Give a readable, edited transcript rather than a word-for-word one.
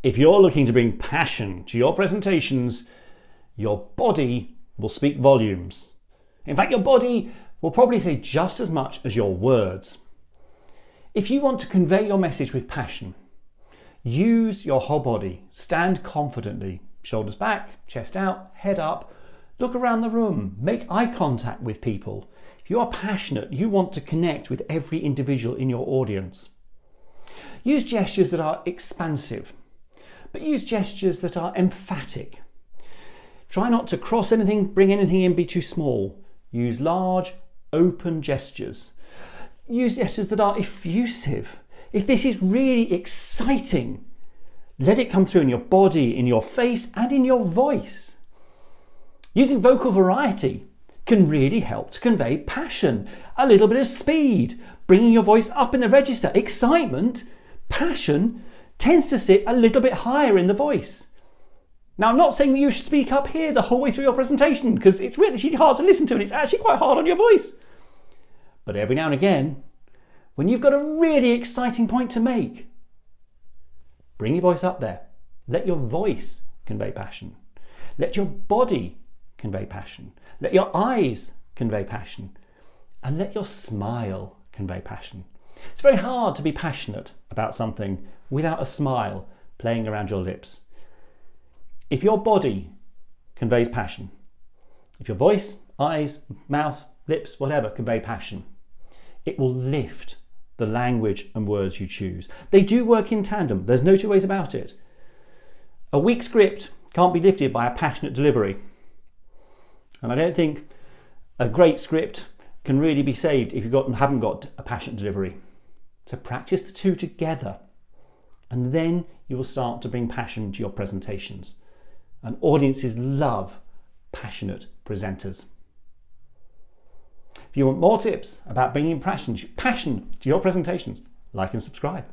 If you're looking to bring passion to your presentations, your body will speak volumes. In fact, your body will probably say just as much as your words. If you want to convey your message with passion, use your whole body. Stand confidently, shoulders back, chest out, head up. Look around the room, make eye contact with people. If you are passionate, you want to connect with every individual in your audience. Use gestures that are expansive, but use gestures that are emphatic. Try not to cross anything, bring anything in, be too small. Use large, open gestures. Use gestures that are effusive. If this is really exciting, let it come through in your body, in your face, and in your voice. Using vocal variety can really help to convey passion. A little bit of speed, bringing your voice up in the register. Excitement, passion, tends to sit a little bit higher in the voice. Now, I'm not saying that you should speak up here the whole way through your presentation, because it's really hard to listen to and it's actually quite hard on your voice. But every now and again, when you've got a really exciting point to make, bring your voice up there. Let your voice convey passion. Let your body convey passion. Let your eyes convey passion. And let your smile convey passion. It's very hard to be passionate about something without a smile playing around your lips. If your body conveys passion, if your voice, eyes, mouth, lips, whatever, convey passion, it will lift the language and words you choose. They do work in tandem. There's no two ways about it. A weak script can't be lifted by a passionate delivery. And I don't think a great script can really be saved if you haven't got a passionate delivery. So practice the two together, and then you will start to bring passion to your presentations. And audiences love passionate presenters. If you want more tips about bringing passion to your presentations, like and subscribe.